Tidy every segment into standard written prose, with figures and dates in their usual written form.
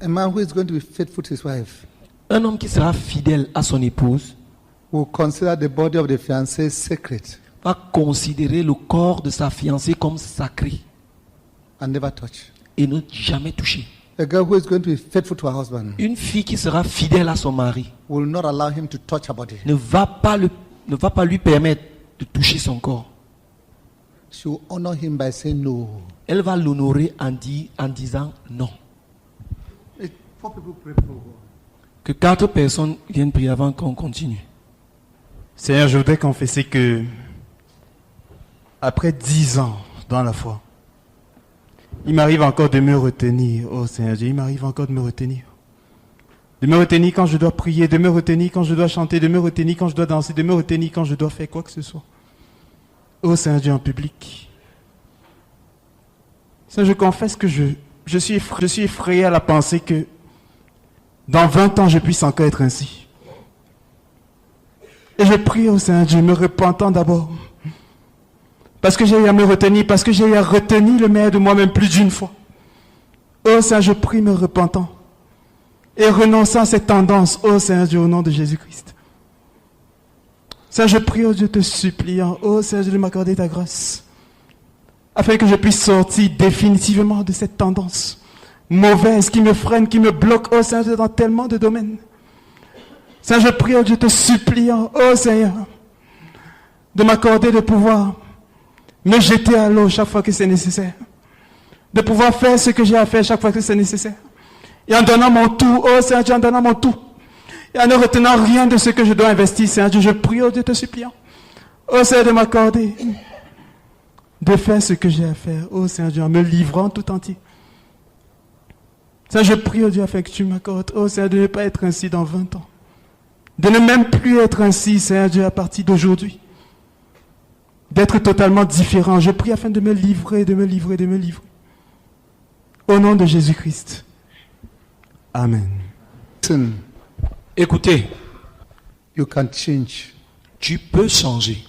A man who is going to be faithful to his wife Un homme qui sera fidèle à son épouse will consider the body of the fiancé sacred va considérer le corps de sa fiancée comme sacré and never touch. et ne jamais toucher. A girl who is going to be faithful to her husband Une fille qui sera fidèle à son mari will not allow him to touch her body. ne va pas lui permettre de toucher son corps. She will honor him by saying no. Elle va l'honorer en disant non. Four people pray for God. Que 4 personnes viennent prier avant qu'on continue. Seigneur, je voudrais confesser que après 10 ans dans la foi, il m'arrive encore de me retenir. Oh Seigneur Dieu, il m'arrive encore de me retenir. De me retenir quand je dois prier, de me retenir quand je dois chanter, de me retenir quand je dois danser, de me retenir quand je dois faire quoi que ce soit. Oh Seigneur Dieu, en public. Seigneur, je confesse que je suis effrayé à la pensée que dans 20 ans, je puisse encore être ainsi. Et je prie au Seigneur Dieu, me repentant d'abord. Parce que j'ai eu à me retenir, parce que j'ai eu à retenir le meilleur de moi-même plus d'une fois. Oh Seigneur, je prie me repentant. Et renonçant à cette tendance, oh Seigneur Dieu, au nom de Jésus-Christ. Seigneur, je prie, oh Dieu, te suppliant, oh Seigneur Dieu, de m'accorder ta grâce. Afin que je puisse sortir définitivement de cette tendance mauvaise qui me freine, qui me bloque, oh Seigneur, dans tellement de domaines. Seigneur, je prie, oh Dieu, te suppliant, oh Seigneur, de m'accorder le pouvoir, me jeter à l'eau chaque fois que c'est nécessaire, de pouvoir faire ce que j'ai à faire chaque fois que c'est nécessaire, et en donnant mon tout, oh Seigneur Dieu, en donnant mon tout, et en ne retenant rien de ce que je dois investir, Seigneur Dieu, je prie, oh Dieu, te suppliant, oh Seigneur, de m'accorder, de faire ce que j'ai à faire, oh Seigneur Dieu, en me livrant tout entier. Seigneur, je prie, oh Dieu, afin que tu m'accordes, oh Seigneur, de ne pas être ainsi dans 20 ans. De ne même plus être ainsi, Seigneur Dieu, à partir d'aujourd'hui. D'être totalement différent. Je prie afin de me livrer, de me livrer, de me livrer. Au nom de Jésus-Christ. Amen. Listen, Écoutez, you can change, tu peux changer,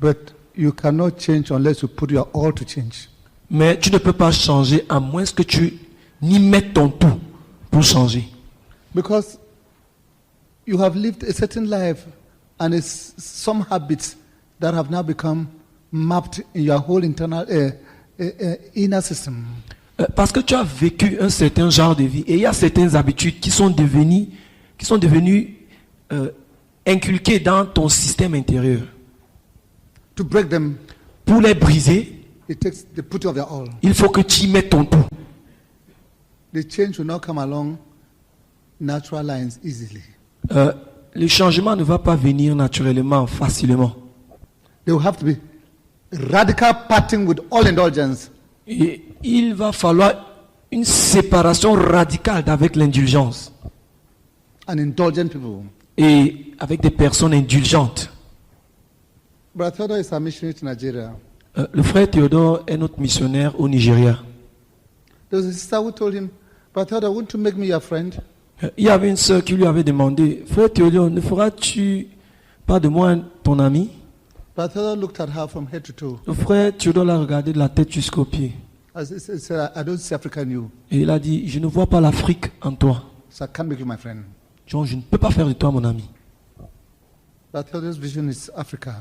but you cannot change unless you put your all to change. mais tu ne peux pas changer à moins que tu n'y mettes ton tout pour changer. Because you have lived a certain life and it's some habits that have now become mapped in your whole internal inner system. Parce que tu as vécu un certain genre de vie et il y a certaines habitudes qui sont devenues inculquées dans ton système intérieur. To break them, Pour les briser, it takes the putting of your all. il faut que tu y mettes ton tout. The change will not come along natural lines easily. Le changement ne va pas venir naturellement, facilement. There will have to be radical parting with all indulgence. Et il va falloir une séparation radicale avec l'indulgence And indulgent people. et avec des personnes indulgentes. Brother Theodore is a missionary to Nigeria. Le frère Théodore est notre missionnaire au Nigeria. There was a sister who told him, Brother Theodore, won't you make me your friend? Il y avait une sœur qui lui avait demandé, frère Théodore, ne feras-tu pas de moi ton ami? Brother Theodore looked at her from head to toe. Le frère Théodore l'a regardé de la tête jusqu'aux pieds. I said, I don't see Africa in you, Et il a dit, je ne vois pas l'Afrique en toi. so I can't make you my friend. Donc, je ne peux pas faire de toi mon ami. Brother Theodore's vision is Africa.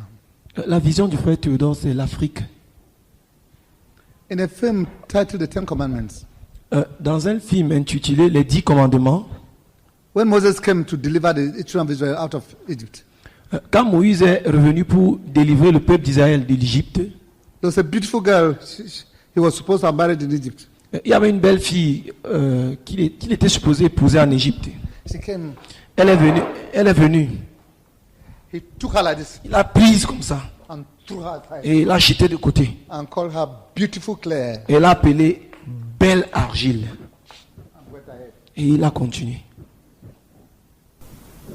La vision du frère Théodore, c'est l'Afrique. In a film titled The Ten Commandments, Dans un film intitulé Les 10 commandements, when Moses came to deliver the children of Israel out of Egypt, quand Moïse est revenu pour délivrer le peuple d'Israël de l'Égypte, there was a beautiful girl he was supposed to have married in Egypt. il y avait une belle fille qu'il était supposé épouser en Égypte. She came, Elle est venue. he took her like this Il l'a prise comme ça and threw her aside et il l'a jetée de côté. and called her beautiful Claire. Et il l'a appelée Belle Argile. And went ahead. Et il a continué.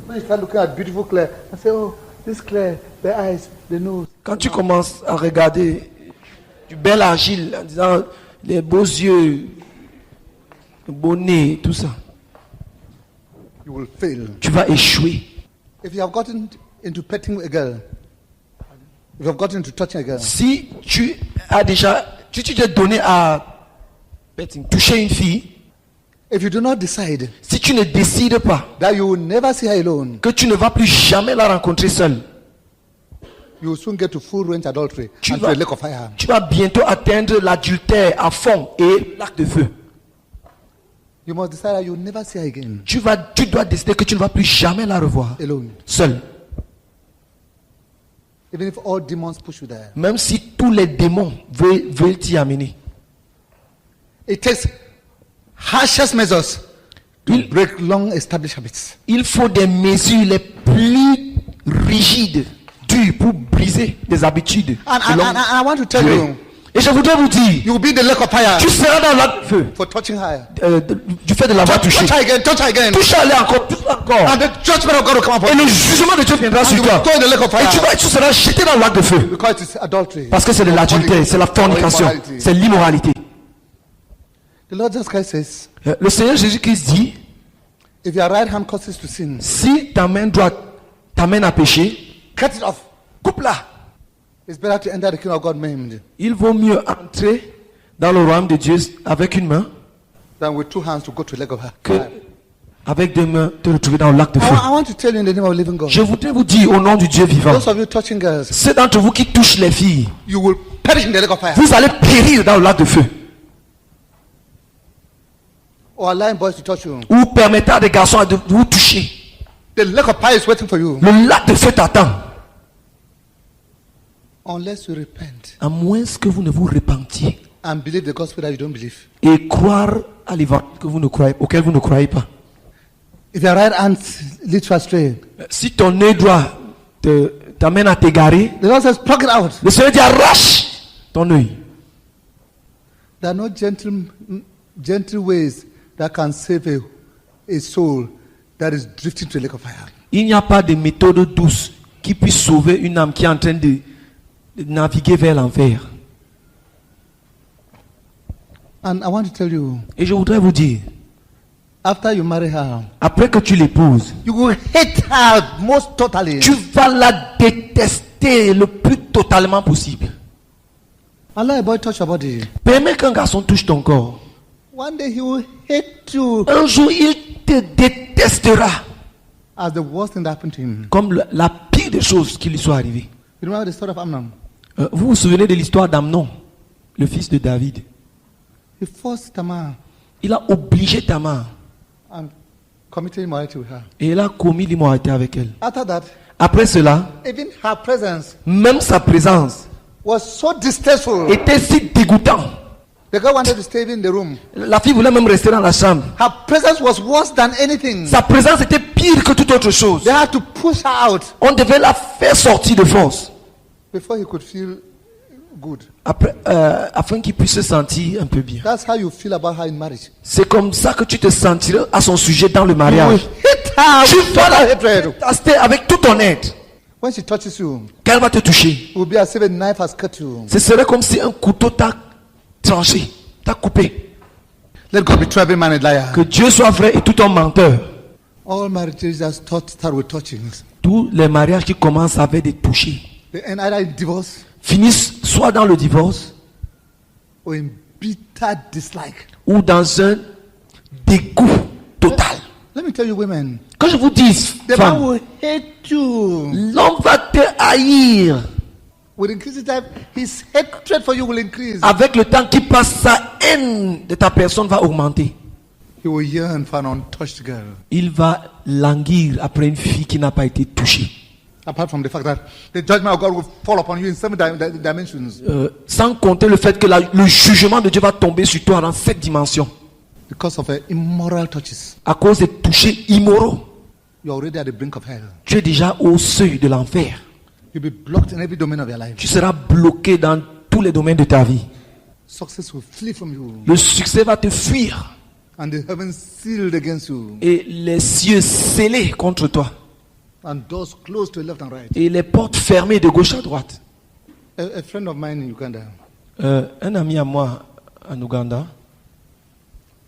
When you start looking at beautiful Claire, I say, oh, this Claire, the eyes, the nose. Quand tu commences à regarder du Belle Argile en disant les beaux yeux, le beau nez, tout ça, You will fail. tu vas échouer. If you have gotten into petting a girl, if you have gotten into touching a girl, Si tu t'es donné à toucher une fille, If you do not decide si tu ne décides pas that you will never see her alone, que tu ne vas plus jamais la rencontrer seule, you will soon get to full range adultery Tu and to vas- a lake of fire. tu vas bientôt atteindre l'adultère à fond et l'arc de feu. You must decide that you will never see her again Tu dois décider que tu ne vas plus jamais la revoir alone. seule. Even if all demons push you there. Même si tous les démons veulent t'y amener. It takes harshest measures to break long established habits. Il faut des mesures les plus rigides, dures pour briser des habitudes. And de longue I want to tell durée. you, Et je voudrais vous dire, you will be in the lake of fire tu seras dans le feu for touching her. du fait de l'avoir touché. Touch her again, touch her again. Touche-la encore, touche-la encore. And the judgment of God will come upon Et you. le jugement de Dieu viendra And sur you will toi. go in the lake of Et fire. tu seras jeté dans le lac de feu. Because it's adultery. Parce que c'est de l'adultère, c'est la fornication, Immorality. c'est l'immoralité. The Lord Jesus Christ says, Le Seigneur Jésus-Christ dit, if your right hand causes to sin, si ta main droite t'amène à pécher, cut it off. coupe-la. It's better to enter the kingdom of God maimed Il vaut mieux entrer dans le royaume de Dieu avec une main than with two hands to go to the lake of que fire. avec deux mains te retrouver dans le lac de feu. I want to tell you in the name of the living God. Je voudrais vous dire au nom du Dieu vivant, Those of you touching girls, ceux d'entre vous qui touchent les filles, you will perish in the lake of fire. vous allez périr dans le lac de feu. Or allowing boys to touch you. Ou permettant à des garçons de vous toucher. The lake of fire is waiting for you. Le lac de feu t'attend. Unless you repent À moins que vous ne vous repentiez and believe the gospel that you don't believe. et croire à l'évangile auquel vous ne croyez pas. If your right hand leads you astray, Si ton œil droit t'amène à t'égarer, the Lord says, pluck it out. le Seigneur dit arrache ton œil. There are no gentle ways that can save a soul that is drifting to a lake of fire. Il n'y a pas de méthode douce qui puisse sauver une âme qui est en train de naviguer vers l'enfer. And I want to tell you, Et je voudrais vous dire, after you marry her, après que tu l'épouses, you will hate her most totally. tu vas la détester le plus totalement possible. Allah, a boy touch your body. Permets qu'un garçon touche ton corps. One day he will hate you Un jour, il te détestera as the worst thing that happened to him. comme la pire des choses qui lui soit arrivée. You remember the story of Amnon? Vous vous souvenez de l'histoire d'Amnon, le fils de David. He forced Tamar Il a obligé Tamar and committed immorality with her. et il a commis l'immoralité avec elle. After that, Après cela, even her presence même sa présence was so distasteful. était si dégoûtante. The girl wanted to stay in the room. La fille voulait même rester dans la chambre. Her presence was worse than anything. Sa présence était pire que toute autre chose. They had to push her out On devait la faire sortir de force before he could feel good. afin qu'il puisse se sentir un peu bien. That's how you feel about her in marriage. C'est comme ça que tu te sentiras à son sujet dans le You will mariage. hate her Tu with vas total la hatred. détester avec tout ton être. When she touches you, Quand elle va te toucher, it will be as if a knife has cut you. ce serait comme si un couteau t'a tranché, t'a coupé. Let God be true, every man a liar. Que Dieu soit vrai et tout un menteur. All marriages that start with touchings. Tous les mariages qui commencent avec des touchés They end either in divorce finissent soit dans le divorce or in bitter dislike. ou dans un dégoût total. Let me tell you, women, Quand je vous dis, the man femme, will hate you. l'homme va te haïr. With increasing time, his hatred for you will increase. Avec le temps qui passe, sa haine de ta personne va augmenter. He will yearn for an untouched girl. Il va languir après une fille qui n'a pas été touchée. Apart from the fact that the judgment of God will fall upon you in 7 dimensions. Sans compter le fait que le jugement de Dieu va tomber sur toi dans cette dimension. Because of immoral touches. À cause des touchés immoraux, You're already at the brink of hell. tu es déjà au seuil de l'enfer. You'll be blocked in every domain of your life. Tu seras bloqué dans tous les domaines de ta vie. Success will flee from you. Le succès va te fuir And the heavens sealed against you. et les cieux scellés contre toi And doors closed to left and right. et les portes fermées de gauche à droite. A friend of mine in Uganda Un ami à moi en Ouganda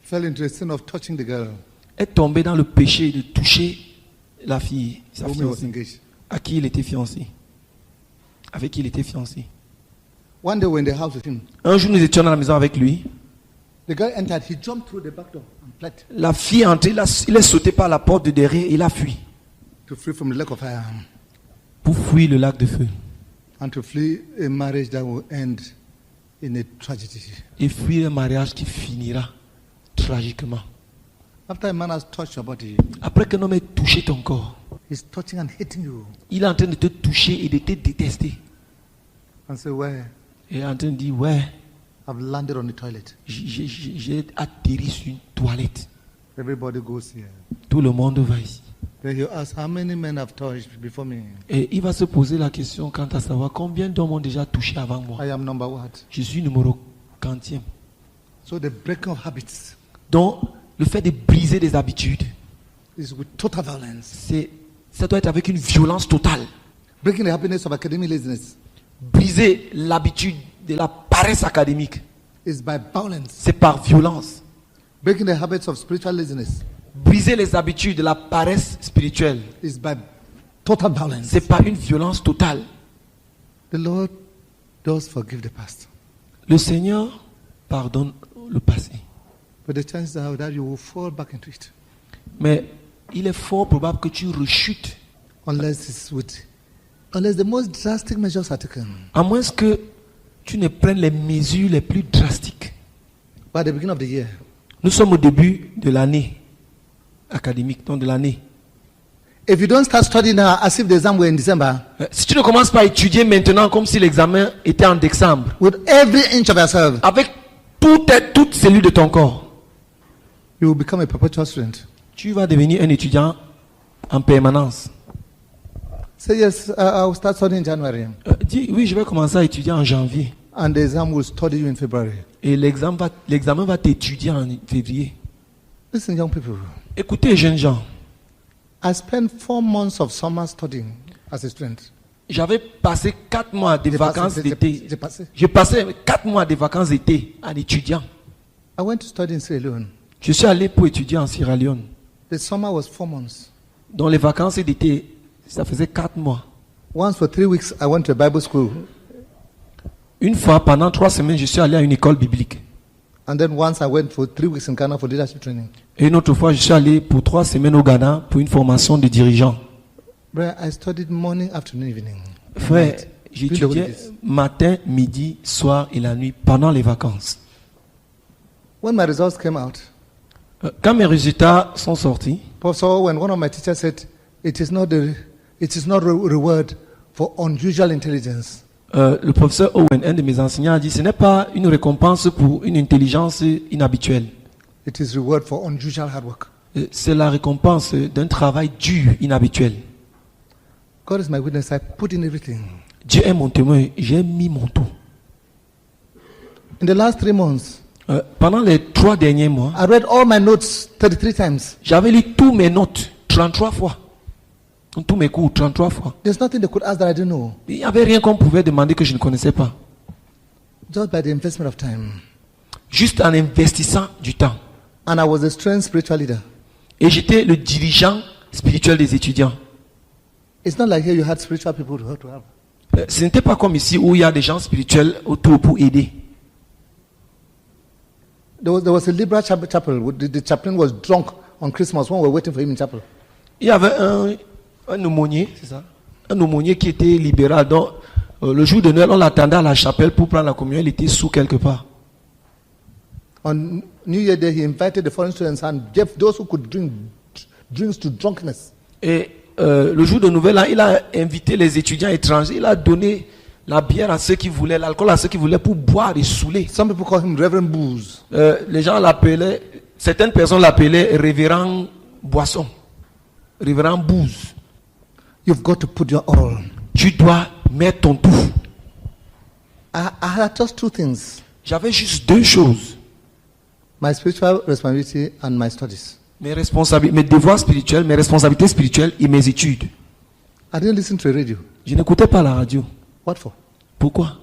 fell into a sin of touching the girl. est tombé dans le péché de toucher la fille, The sa woman was fiancée, engaged. à qui il était fiancé, avec qui il était fiancé. One day we're in the house with him. Un jour, nous étions dans la maison avec lui. The guy entered, he jumped through the back door and fled La fille est entrée, il est sauté par la porte de derrière et il a fui. to flee from the lake of fire Pour fuir le lac de feu. and to flee a marriage that will end in a tragedy. Et fuir un mariage qui finira tragiquement. After a man has touched your body, Après qu'un homme ait touché ton corps, he's touching and hitting you il est en train de te toucher et de te détester. and say, well, Et il est en train de dire, ouais, I've landed on the toilet. j'ai atterri sur une toilette. Everybody goes here. Tout le monde va ici. Then he'll ask, how many men have touched before me? Et il va se poser la question quant à savoir combien d'hommes ont déjà touché avant moi. I am number what? Je suis numéro 40e. So the breaking of habits Donc, le fait de briser des habitudes, is with total violence. ça doit être avec une violence totale. Breaking the happiness of academic laziness Briser l'habitude de la paresse académique, is by violence. c'est par violence. Breaking the habits of spiritual laziness Briser les habitudes de la paresse spirituelle, is by total violence. c'est par une violence totale. The Lord does forgive the past, Le Seigneur pardonne le passé. but the chances are that you will fall back into it Mais il est fort probable que tu rechutes, unless the most drastic measures are taken. à moins que tu ne prennes les mesures les plus drastiques. By the beginning of the year, Nous sommes au début de l'année académique, donc de l'année. if you don't start studying now as if the exam were in December, Si tu ne commences pas à étudier maintenant comme si l'examen était en décembre, with every inch of yourself, avec toute cellule de ton corps, you will become a perpetual student. tu vas devenir un étudiant en permanence. Say yes, I will start studying in January, Dis, oui, je vais commencer à étudier en janvier. and the exam will study you in February. Et l'examen va t'étudier en février. Listen, young people, Écoutez, jeunes gens, I spent 4 months of summer studying as a student. j'avais passé 4 mois de vacances d'été. J'ai passé. J'ai passé 4 mois de vacances d'été en étudiant. I went to study in Sierra Leone. Je suis allé pour étudier en Sierra Leone. The summer was 4 months. Dans les vacances d'été, ça faisait 4 mois. Once for 3 weeks, I went to a Bible school. Une fois, pendant 3 semaines, je suis allé à une école biblique. And then once I went for 3 weeks in Ghana for leadership training. Et une autre fois, je suis allé pour 3 semaines au Ghana pour une formation de dirigeant. Brother, I studied morning, afternoon, evening. Frère, Night. j'étudiais matin, midi, soir et la nuit pendant les vacances. When my results came out, Quand mes résultats sont sortis, Professor Owen, one of my teachers said, it is not reward for unusual intelligence. le professeur Owen, un de mes enseignants, a dit ce n'est pas une récompense pour une intelligence inhabituelle. It is reward for unusual hard work. C'est la récompense d'un travail dur, inhabituel. God is my witness. I put in everything. Dieu est mon témoin, j'ai mis mon tout. In the last 3 months, Pendant les 3 derniers mois, I read all my notes 33 times. j'avais lu tous mes notes 33 fois. Tous mes cours 33 fois. There's nothing they could ask that I didn't know. Il n'y avait rien qu'on pouvait demander que je ne connaissais pas. Just by the investment of time. Juste en investissant du temps. And I was a strange spiritual leader. Et j'étais le dirigeant spirituel des étudiants. It's not like here you had spiritual people to help. Ce n'était pas comme ici où il y a des gens spirituels autour pour aider. There was a liberal chapel. The chaplain was drunk on Christmas when we were waiting for him in chapel. Il y avait un aumônier, c'est ça? Un aumônier qui était libéral. Donc, le jour de Noël, on l'attendait à la chapelle pour prendre la communion. Il était sous quelque part. On New Year Day, he invited the foreign students and gave those who could drink drinks to drunkenness. Et le jour de Nouvel An, il a invité les étudiants étrangers. Il a donné la bière à ceux qui voulaient, l'alcool à ceux qui voulaient pour boire et saouler. Some people call him Reverend Booze. Les gens l'appelaient, certaines personnes l'appelaient révérend boisson, révérend bouse. You've got to put your all. Tu dois mettre ton tout. I had just 2 things: J'avais juste 2 choses. my spiritual responsibility and my studies. Mes devoirs spirituels, mes responsabilités spirituelles et mes études. I didn't listen to the radio. Je n'écoutais pas la radio. What for? Pourquoi?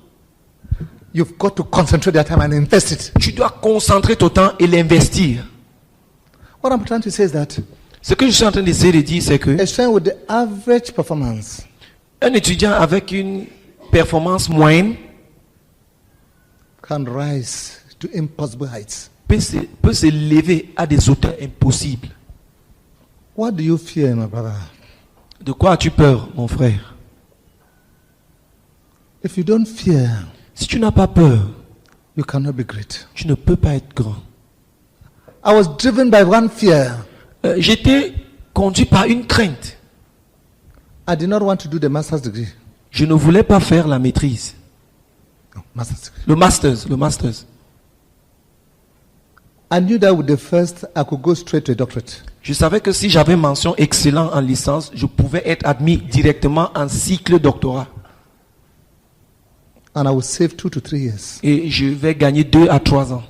You've got to concentrate your time and invest it. Tu dois concentrer ton temps et l'investir. What I'm trying to say is that Ce que je suis en train d'essayer de dire, c'est que a student with the average performance un étudiant avec une performance moyenne can rise to impossible heights. peut s'élever à des hauteurs impossibles. What do you fear, my brother? De quoi as-tu peur, mon frère? If you don't fear, Si tu n'as pas peur, you cannot be great. tu ne peux pas être grand. I was driven by one fear. J'étais conduit par une crainte. I did not want to do the master's degree. Je ne voulais pas faire la maîtrise. No, master's degree. Le masters. I knew that with the first, I could go straight to a doctorate. Je savais que si j'avais mention excellent en licence, je pouvais être admis directement en cycle doctorat. And I would save 2 to 3 years. Et je vais gagner 2 à 3 ans.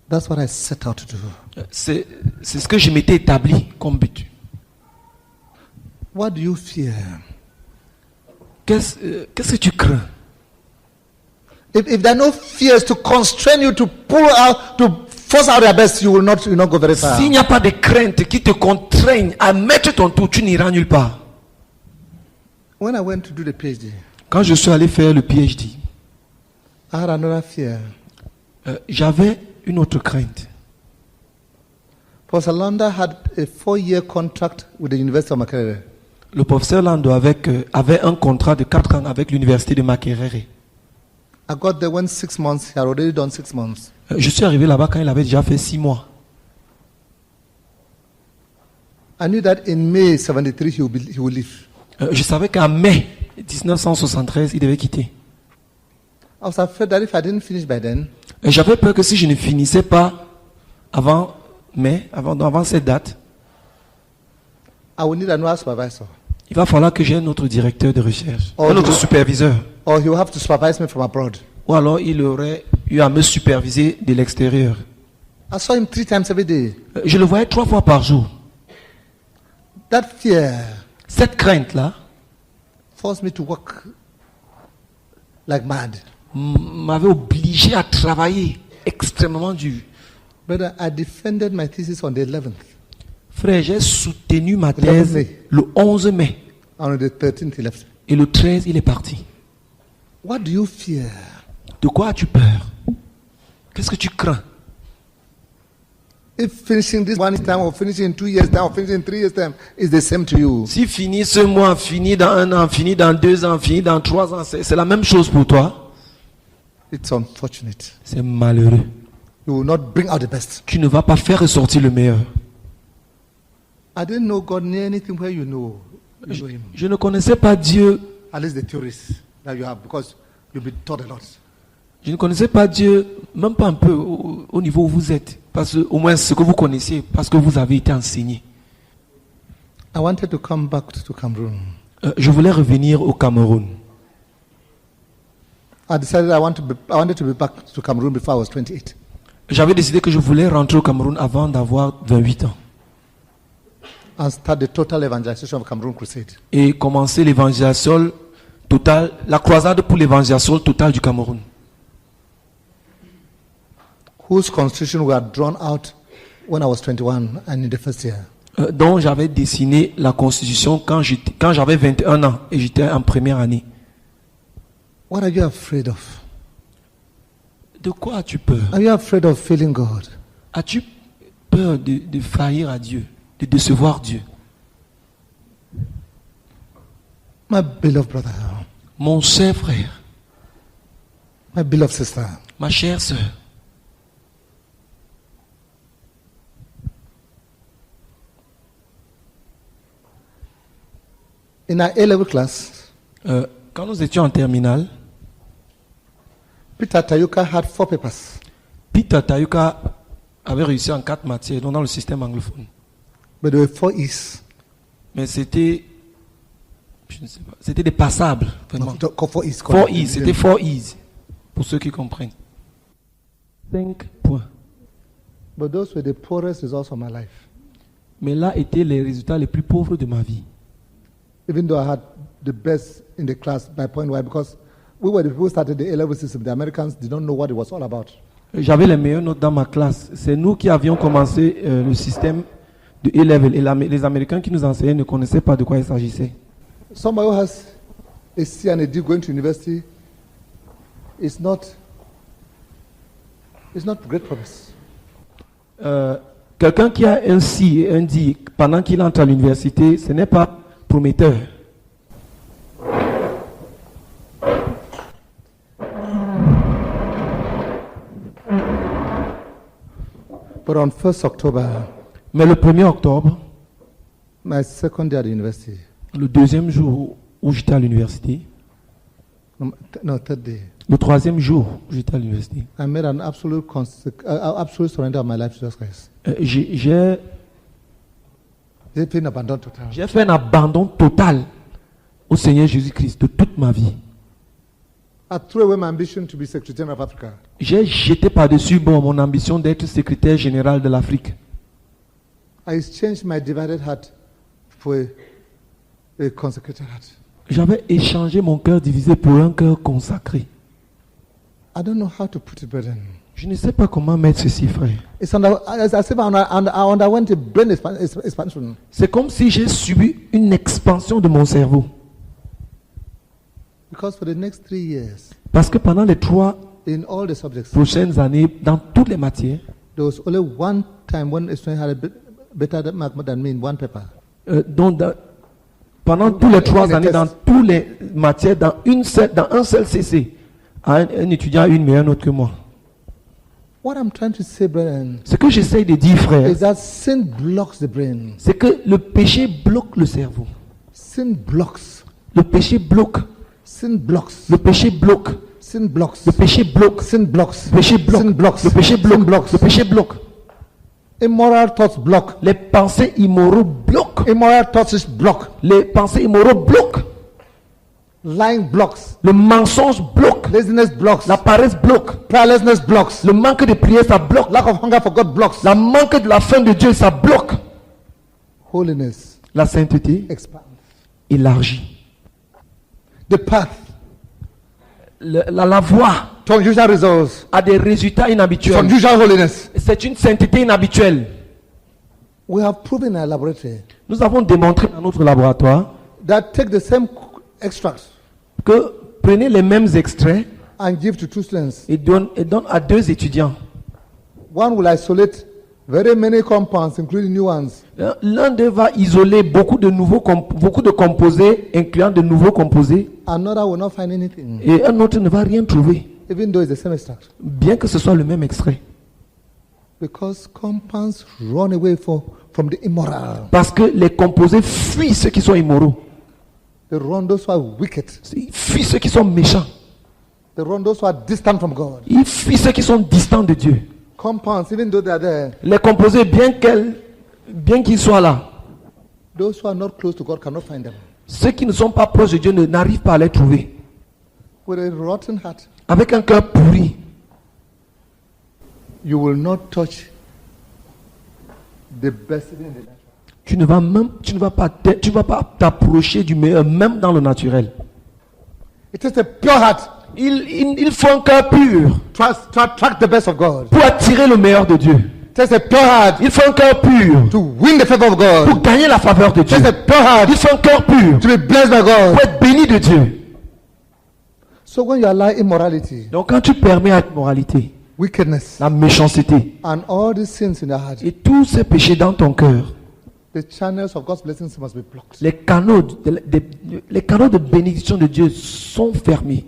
That's what I set out to do. C'est ce que je m'étais établi comme but. What do you fear? Qu'est-ce que tu crains? If there are no fears to constrain you to pull out, to force out your best, you will not go very far. S'il n'y a pas de crainte qui te contraignent à mettre ton tour, tu n'iras nulle part. When I went to do the PhD, Quand je suis allé faire le PhD, I had another fear. j'avais une autre crainte. Professor Landa had a 4-year contract with the University of Makerere. Le professeur Lando avait un contrat de 4 ans avec l'université de Makerere. I got there when 6 months. He had already done 6 months. Je suis arrivé là-bas quand il avait déjà fait 6 mois. I knew that in May 73 he would leave. Je savais qu'en mai 1973, il devait quitter. I was afraid that if I didn't finish by then, Et j'avais peur que si je ne finissais pas avant mai, avant cette date, I would need another supervisor. il va falloir que j'ai un autre directeur de recherche, Oh, un autre je- superviseur. Or he will have to supervise me from abroad. Ou alors il aurait eu à me superviser de l'extérieur. I saw him 3 times every day. Je le voyais 3 fois par jour. That fear Cette crainte-là forced me to work like mad. m'avait obligé à travailler extrêmement dur. Brother, I defended my thesis on the 11th. Frère, j'ai soutenu ma 11 thèse mai. le 11 mai. And on the 13th he left. Et le 13, il est parti. What do you fear? De quoi as-tu peur? Qu'est-ce que tu crains? If finishing this 1 time or finishing in 2 years time or finishing in 3 years time is the same to you, Si fini ce mois, fini dans 1 an, fini dans 2 ans, fini dans 3 ans, c'est la même chose pour toi. it's unfortunate. C'est malheureux. You will not bring out the best. Tu ne vas pas faire ressortir le meilleur. I didn't know God near anything where you know him. Je ne connaissais pas Dieu. At least the theories that you have, because you've been taught a lot. Je ne connaissais pas Dieu, même pas un peu au niveau où vous êtes. Parce que, au moins ce que vous connaissiez, parce que vous avez été enseigné. I wanted to come back to Cameroon. Je voulais revenir au Cameroun. I decided I wanted to be back to Cameroon before I was 28. J'avais décidé que je voulais rentrer au Cameroun avant d'avoir 28 ans. And start the total evangelization of Cameroon crusade. Et commencer l'évangélisation totale, la croisade pour l'évangélisation totale du Cameroun. Whose constitution were drawn out when I was 21 and in the first year. Dont j'avais dessiné la constitution quand j'avais 21 ans et j'étais en première année. What are you afraid of? De quoi as-tu peur? Are you afraid of failing God? As-tu peur de faillir à Dieu, de décevoir Dieu? My beloved brother, Mon cher frère, my beloved sister, ma chère sœur, in our A-level class, quand nous étions en terminale, Peter Tayuka had 4 papers. Peter Tayuka avait réussi en 4 matières, donc dans le système anglophone. But there were 4 E's. Mais c'était, je ne sais pas, c'était des passables, vraiment. No, 4 E's. 4 E's, c'était 4 E's, pour ceux qui comprennent. 5 points. But those were the poorest results of my life. Mais là étaient les résultats les plus pauvres de ma vie. Even though I had the best in the class by point. Why? Because we were the people who started the A-level system. The Americans did not know what it was all about. J'avais les meilleures notes dans ma classe. C'est nous qui avions commencé le système de A-level. Et les Américains qui nous enseignaient ne connaissaient pas de quoi il s'agissait. Somebody who has a C and a D going to university is not great promise. Quelqu'un qui a un si et un dit pendant qu'il entre à l'université, ce n'est pas prometteur. But on 1st October, Mais le 1er octobre, my second day at the university, le deuxième jour où j'étais à l'université, no, third day, le troisième jour où j'étais à l'université, I made an absolute surrender of my life to Jesus Christ. j'ai It's been abandoned total. fait un abandon total au Seigneur Jésus-Christ de toute ma vie. I threw away my ambition to be Secretary General of Africa. J'ai jeté par-dessus bord mon ambition d'être secrétaire général de l'Afrique. I exchanged my divided heart for a consecrated heart. J'avais échangé mon cœur divisé pour un cœur consacré. I don't know how to put it, brethren. Je ne sais pas comment mettre ceci, frère. It's as if I underwent a brain expansion. C'est comme si j'ai subi une expansion de mon cerveau. Because for the next 3 years, Parce que pendant les 3 in all the subjects, prochaines années, dans toutes les matières, there was only one time when a student had a better mark than me in one paper. Pendant tous les 3 années, dans toutes les matières, dans un seul CC, un étudiant a une meilleure note que moi. What I'm trying to say, brethren, Ce que j'essaye de dire, frère, is that sin blocks the brain. c'est que le péché bloque le cerveau. Sin blocks. Le péché bloque. Sin blocks. Le péché bloque. Sin blocks. Le péché bloque. Sin blocks. Le péché bloque. Sin blocks. Le péché Sin bloque. blocks. Le péché bloque. Immoral thoughts block. Les pensées immoraux bloquent. Immoral thoughts block. Les pensées immoraux bloquent. Lying blocks. Le mensonge bloque. Laziness blocks. La paresse bloque. Prayerlessness blocks. Le manque de prière, ça bloque. Lack of hunger for God blocks. La manque de la faim de Dieu, ça bloque. Holiness La sainteté expands. élargit. The path La voie to unusual results. a des résultats To inhabituels. unusual holiness. C'est une sainteté inhabituelle. We have proven in our laboratory Nous avons démontré dans notre laboratoire that take the same extracts que prenez les mêmes extraits and give to 2 students. et donne à 2 étudiants. One will isolate very many compounds, including new ones. L'un d'eux va isoler beaucoup de composés, incluant de nouveaux composés, Another will not find anything, et un autre ne va rien trouver, even though it's the same extract. bien que ce soit le même extrait. Because compounds run away from the immoral. Parce que les composés fuient ceux qui sont immoraux. They run those who are wicked. Ils fuient ceux qui sont méchants. They run those who are distant from God. Ils fuient ceux qui sont distants de Dieu. Compounds, even though they are there, Les composés, bien qu'ils soient là, those who are not close to God cannot find them. ceux qui ne sont pas proches de Dieu n'arrivent pas à les trouver. With a rotten heart, Avec un cœur pourri, you will not touch the best in the natural. tu ne vas pas t'approcher du meilleur, même dans le naturel. It is a pure heart Il faut un cœur pur to attract the best of God. pour attirer le meilleur de Dieu. It is a pure heart Il faut un cœur pur to win the favor of God. pour gagner la faveur de It Dieu. is a pure heart Il faut un cœur pur to be blessed by God. pour être béni de Dieu. So when you allow immorality, Donc quand tu permets à l'immoralité, wickedness, la méchanceté and all these sins in your heart, et tous ces péchés dans ton cœur, the channels of God's blessings must be blocked. les canaux de bénédiction de Dieu sont fermés,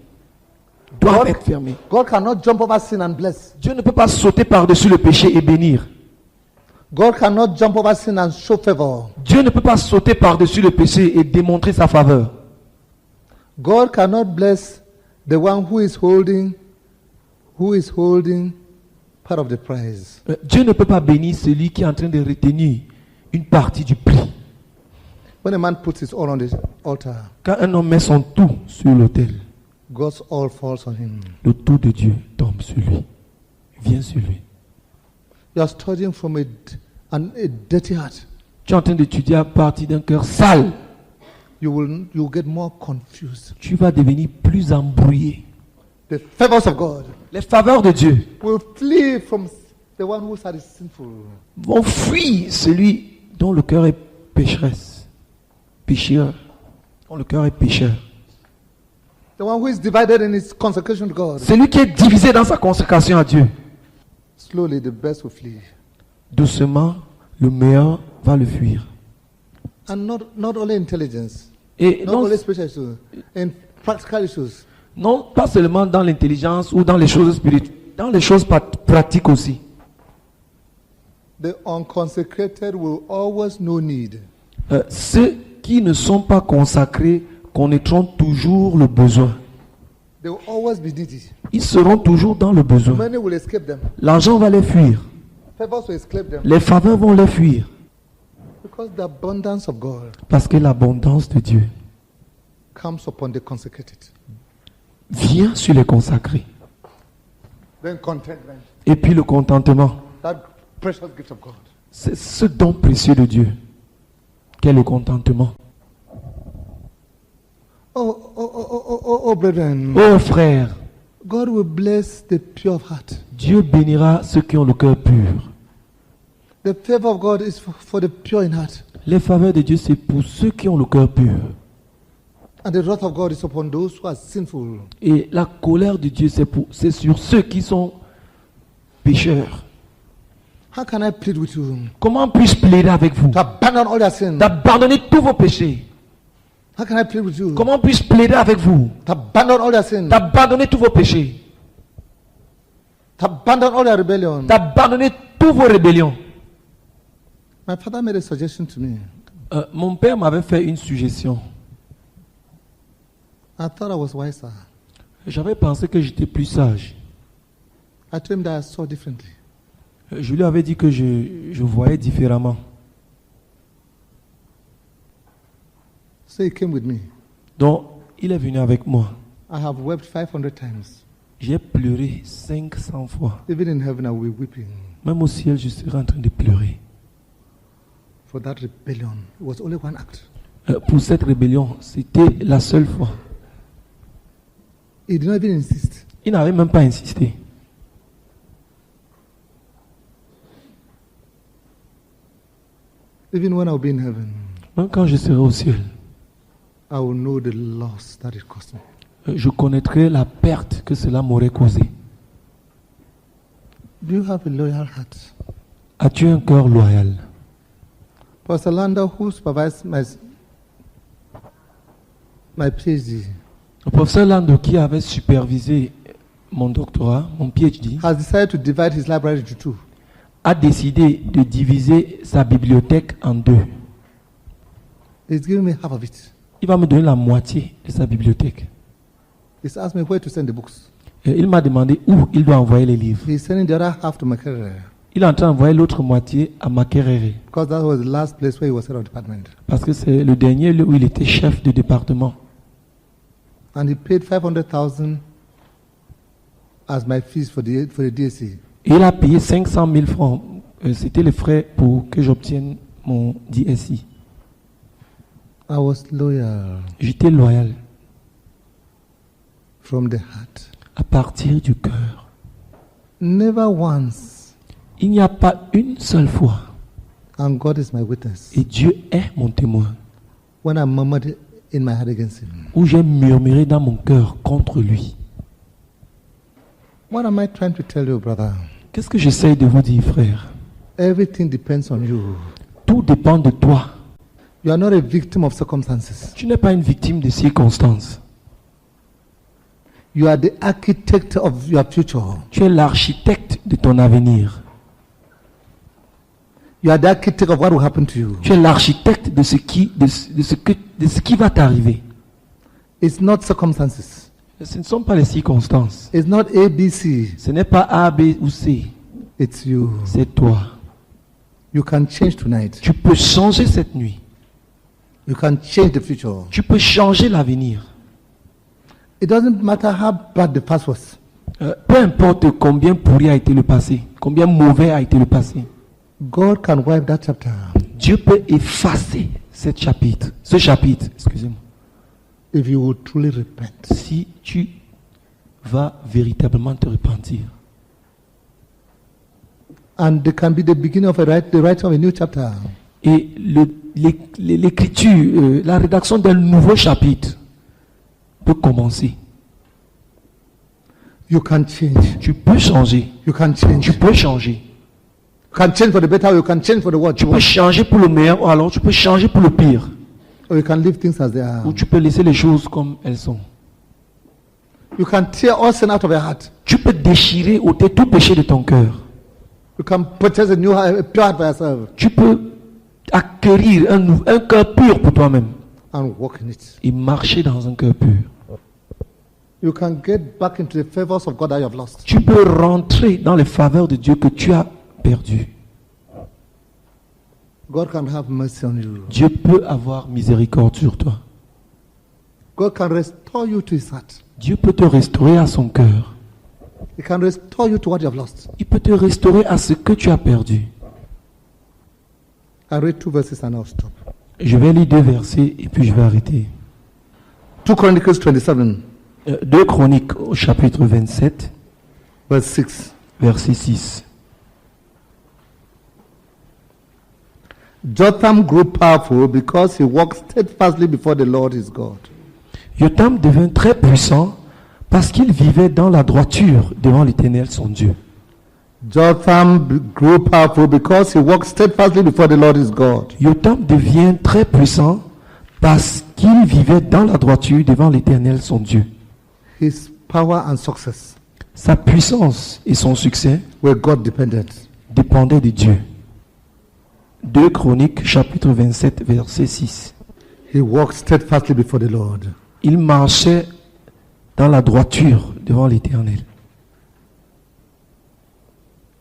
doivent être fermés. God cannot jump over sin and bless. Dieu ne peut pas sauter par-dessus le péché et bénir. God cannot jump over sin and show favor. Dieu ne peut pas sauter par-dessus le péché et démontrer sa faveur. God cannot bless the one who is holding part of the prize. Dieu ne peut pas bénir celui qui est en train de retenir une partie du prix. When a man puts his all on the altar, Quand un homme met son tout sur l'autel, God's all falls on him. le tout de Dieu tombe sur lui, vient sur lui. You are studying from a dirty heart. Tu es en train d'étudier à partir d'un cœur sale. You will get more confused. Tu vas devenir plus embrouillé. The favors of God Les faveurs de Dieu will flee from the one whose heart is sinful. vont fuir celui dont le cœur est pécheur, dont le cœur est pécheur. The one who is divided in his consecration to God. Celui qui est divisé dans sa consécration à Dieu. Slowly the best will flee. doucement, le meilleur va le fuir. And not only intelligence, Et not non, only spiritual issues, in practical issues. non, pas seulement dans l'intelligence ou dans les choses spirituelles, dans les choses pratiques aussi. The unconsecrated will always know need. Ceux qui ne sont pas consacrés connaîtront toujours le besoin. They will always be needy. Ils seront toujours dans le besoin. Money will escape them. L'argent va les fuir. Favors will escape them. Les faveurs vont les fuir. Because the abundance of God Parce que l'abondance de Dieu comes upon the consecrated. vient sur les consacrés. Then contentment, Et puis le contentement, that precious gift of God. c'est ce don précieux de Dieu qu'est le contentement. Oh, brethren, Oh frère, God will bless the pure of heart. Dieu bénira ceux qui ont le cœur pur. The favor of God is for the pure in heart. Les faveurs de Dieu, c'est pour ceux qui ont le cœur pur. And the wrath of God is upon those who are sinful. Et la colère de Dieu, c'est sur ceux qui sont pécheurs. How can I plead with you? Comment puis-je plaider avec vous? To abandon all your sins. D'abandonner tous vos péchés. How can I plead with you? Comment puis-je plaider avec vous? To abandon all your sins. D'abandonner tous vos péchés. To abandon all your rebellion. D'abandonner tous vos rébellions. My father made a suggestion to me. Mon père m'avait fait une suggestion. I thought I was wiser. J'avais pensé que j'étais plus sage. I told him that I saw differently. Je lui avais dit que je voyais différemment. So he came with me. Donc, il est venu avec moi. I have wept 500 times. J'ai pleuré 500 fois. Even in heaven, I will be weeping Même au ciel, je serai en train de pleurer. for that rebellion. It was only one act. Pour cette rébellion, c'était la seule fois. He did not even insist. Il n'avait même pas insisté. Even when I will be in heaven, Même quand je serai au ciel, I will know the loss that it cost me. je connaîtrai la perte que cela m'aurait causé. Do you have a loyal heart? As-tu un cœur loyal? Pastor Landa, who supervised my PhD, Le professeur Lando, qui avait supervisé mon doctorat, mon PhD, has decided to divide his library into two. a décidé de diviser sa bibliothèque en deux. He's giving me half of it. Il va me donner la moitié de sa bibliothèque. He's asked me where to send the books. Et il m'a demandé où il doit envoyer les livres. He's sending the other half to Makerere Il est en train d'envoyer l'autre moitié à Makerere, because that was the last place where he was head of department. parce que c'est le dernier lieu où il était chef de département. And he paid 500,000 as my fees for the DSC. Et il a payé 500 000 francs. C'était les frais pour que j'obtienne mon DSI. I was loyal J'étais loyal from the heart. à partir du cœur. Never once, Il n'y a pas une seule fois, and God is my witness, et Dieu est mon témoin, when I murmured in my heart against him. où j'ai murmuré dans mon cœur contre lui. What am I trying to tell you, brother? Qu'est-ce que j'essaye de vous dire, frère? Everything depends on you. Tout dépend de toi. You are not a victim of circumstances. Tu n'es pas une victime des circonstances. You are the architect of your future. Tu es l'architecte de ton avenir. You are the architect of what will happen to you. Tu es l'architecte de ce qui va t'arriver. It's not circumstances. Ce ne sont pas les circonstances. It's not ABC. Ce n'est pas A, B ou C. It's you. C'est toi. You can change tonight. Tu peux changer cette nuit. You can change the future. Tu peux changer l'avenir. It doesn't matter how bad the past was. Peu importe combien pourri a été le passé, combien mauvais a été le passé. God can wipe that chapter Dieu peut effacer ce chapitre, excusez-moi, if you will truly repent. si tu vas véritablement te repentir. And there can be the beginning of the writing of a new chapter. Et l'écriture, la rédaction d'un nouveau chapitre peut commencer. You can change. Tu peux changer. You can change. Tu peux changer. You can change for the better, or you can change for the worse. Tu peux changer pour le meilleur, ou alors tu peux changer pour le pire. Or you can leave things as they are. Ou tu peux laisser les choses comme elles sont. You can tear all sin out of your heart. Tu peux déchirer, ôter tout péché de ton cœur. You can purchase a pure heart for yourself Tu peux acquérir un cœur pur pour toi-même and walk in it. et marcher dans un cœur pur. You can get back into the favors of God that you have lost. Tu peux rentrer dans les faveurs de Dieu que tu as perdues. God can have mercy on you. Dieu peut avoir miséricorde sur toi. God can restore you to his heart. Dieu peut te restaurer à son cœur. He can restore you to what you have lost. Il peut te restaurer à ce que tu as perdu. I read 2 verses and I'll stop. Je vais lire 2 versets et puis je vais arrêter. 2 Chronicles 27, 2 Chroniques au chapitre 27, verse 6. verset 6. Jotham grew powerful because he walked steadfastly before the Lord his God. Jotham devint très puissant parce qu'il vivait dans la droiture devant l'Éternel son Dieu. Jotham grew powerful because he walked steadfastly before the Lord his God. Jotham devient très puissant parce qu'il vivait dans la droiture devant l'Éternel son Dieu. His power and success Sa puissance et son succès were God dependent. dépendaient de Dieu. 2 Chroniques chapitre 27 verset 6. He walked steadfastly before the Lord. Il marchait dans la droiture devant l'Éternel.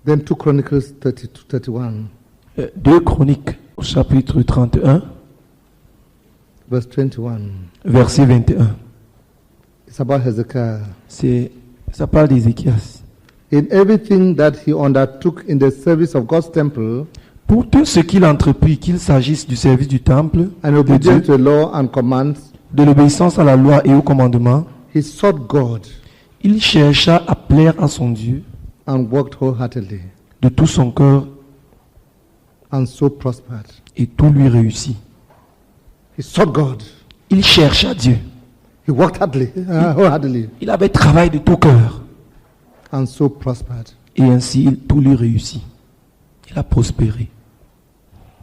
Then 2 Chronicles 32, 31, 2 Chroniques au chapitre 31 verse 21. verset 21. It's about Hezekiah. Ça parle d'Ézéchias. In everything that he undertook in the service of God's temple, Pour tout ce qu'il entreprit, qu'il s'agisse du service du temple, and de obedient Dieu, to the law and commands, de l'obéissance à la loi et au commandement, he sought God il chercha à plaire à son Dieu and worked wholeheartedly, de tout son cœur and so prospered. et tout lui réussit. He sought God. Il chercha Dieu. He worked wholeheartedly, Il avait travaillé de tout cœur and so prospered. et ainsi tout lui réussit. Il a prospéré.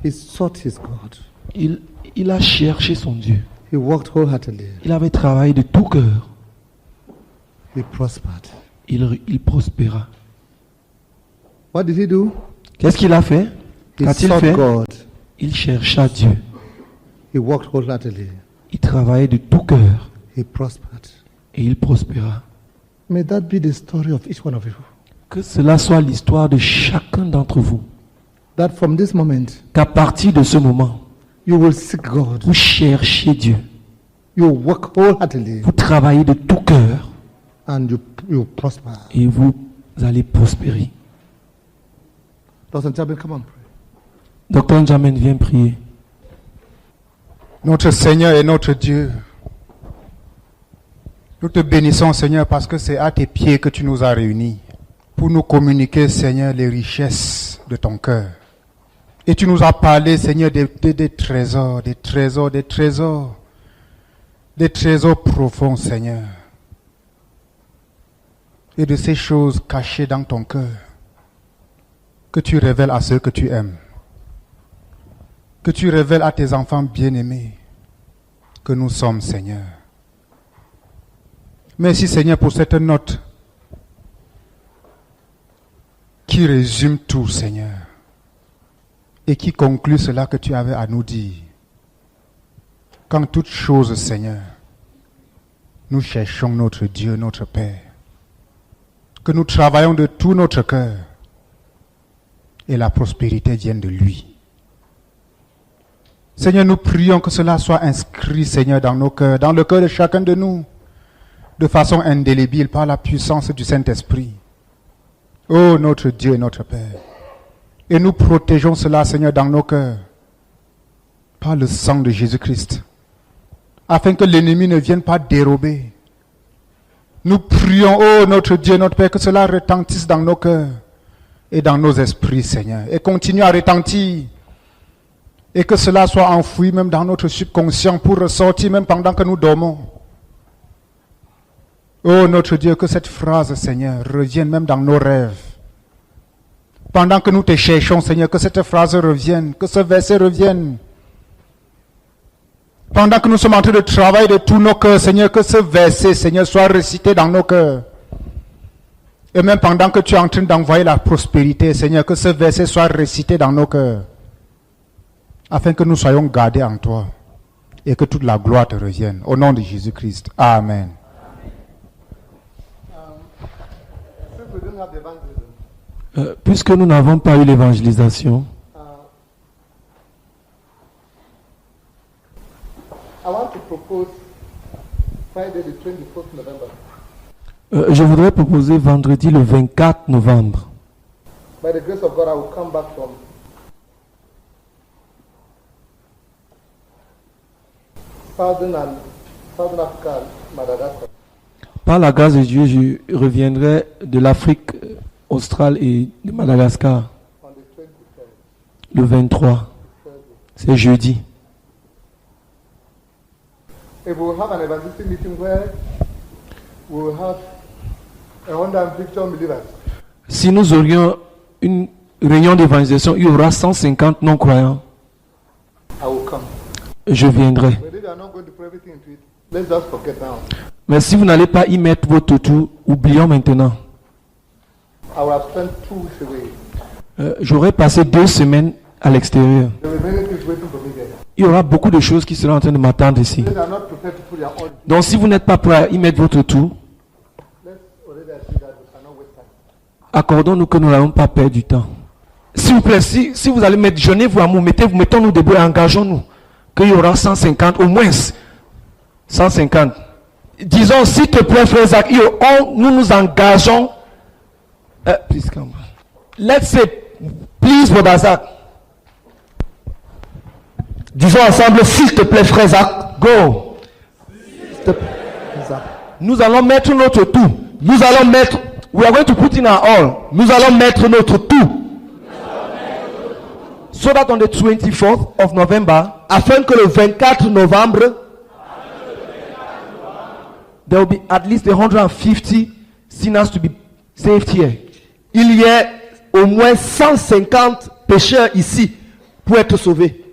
He sought his God. Il a cherché son Dieu. He worked wholeheartedly. Il avait travaillé de tout cœur. He prospered. Il prospéra. What did he do? Qu'est-ce qu'il a fait? He Qu'a-t-il sought fait? God. Il chercha Dieu. He worked wholeheartedly. Il travaillait de tout cœur He prospered. et il prospéra. May that be the story of each one of you. Que cela soit l'histoire de chacun d'entre vous. That from this moment, Qu'à partir de ce moment, you will seek God. vous cherchez Dieu. You will work wholeheartedly, Vous travaillez de tout cœur and you prosper. et vous allez prospérer. Dr. Jabin, come on, pray. Docteur Njamen, viens prier. Notre Seigneur et notre Dieu, nous te bénissons, Seigneur, parce que c'est à tes pieds que tu nous as réunis pour nous communiquer, Seigneur, les richesses de ton cœur. Et tu nous as parlé, Seigneur, des trésors, des trésors, des trésors, des trésors profonds, Seigneur. Et de ces choses cachées dans ton cœur que tu révèles à ceux que tu aimes. Que tu révèles à tes enfants bien-aimés que nous sommes, Seigneur. Merci, Seigneur, pour cette note qui résume tout, Seigneur, et qui conclut cela que tu avais à nous dire. Qu'en toute chose, Seigneur, nous cherchons notre Dieu, notre Père, que nous travaillons de tout notre cœur, et la prospérité vienne de lui. Seigneur, nous prions que cela soit inscrit, Seigneur, dans nos cœurs, dans le cœur de chacun de nous, de façon indélébile par la puissance du Saint-Esprit. Ô notre Dieu et notre Père, et nous protégeons cela, Seigneur, dans nos cœurs, par le sang de Jésus-Christ, afin que l'ennemi ne vienne pas dérober. Nous prions, ô notre Dieu et notre Père, que cela retentisse dans nos cœurs et dans nos esprits, Seigneur, et continue à retentir, et que cela soit enfoui même dans notre subconscient pour ressortir même pendant que nous dormons. Oh notre Dieu, que cette phrase, Seigneur, revienne même dans nos rêves, Pendant que nous te cherchons, Seigneur, que cette phrase revienne, que ce verset revienne. Pendant que nous sommes en train de travailler de tous nos cœurs, Seigneur, que ce verset, Seigneur, soit récité dans nos cœurs. Et même pendant que tu es en train d'envoyer la prospérité, Seigneur, que ce verset soit récité dans nos cœurs. Afin que nous soyons gardés en toi. Et que toute la gloire te revienne. Au nom de Jésus-Christ. Amen. Puisque nous n'avons pas eu l'évangélisation, I want to propose Friday the 24th November. je voudrais proposer vendredi le 24 novembre. By the grace of God, I will come back from Southern Africa, Madagascar. Par la grâce de Dieu, je reviendrai de l'Afrique australe et de Madagascar On the 23rd. le 23. C'est jeudi. If we will have an evangelistic meeting where we will have 150 believers, Si nous aurions une réunion d'évangélisation, il y aura 150 non-croyants. I will come. Je viendrai. But if you are not going to put everything into it, let's just forget now. Mais si vous n'allez pas y mettre votre tout, oublions maintenant. I will have spent 2 weeks away. J'aurai passé 2 semaines à l'extérieur. There will be many things waiting for me there. Il y aura beaucoup de choses qui seront en train de m'attendre ici. If they are not prepared to put their all, Donc si vous n'êtes pas prêt à y mettre votre tout, let's already agree that we cannot waste time. accordons-nous que nous n'allons pas perdre du temps. S'il vous plaît, si vous allez mettre, jeûnez-vous à nous, mettons-nous debout et engageons-nous. Qu'il y aura 150, au moins 150. Disons, s'il te plaît, frère Zach, nous nous engageons. Please come. Let's say, please, brother Zach. Disons ensemble, s'il te plaît, frère Zach, go. Nous allons mettre notre tout. Nous allons mettre, we are going to put in our all. Nous allons mettre notre tout. So that on the 24th of November, afin que le 24 novembre, there will be at least 150 sinners to be saved here. Il y a au moins 150 pécheurs ici pour être sauvés.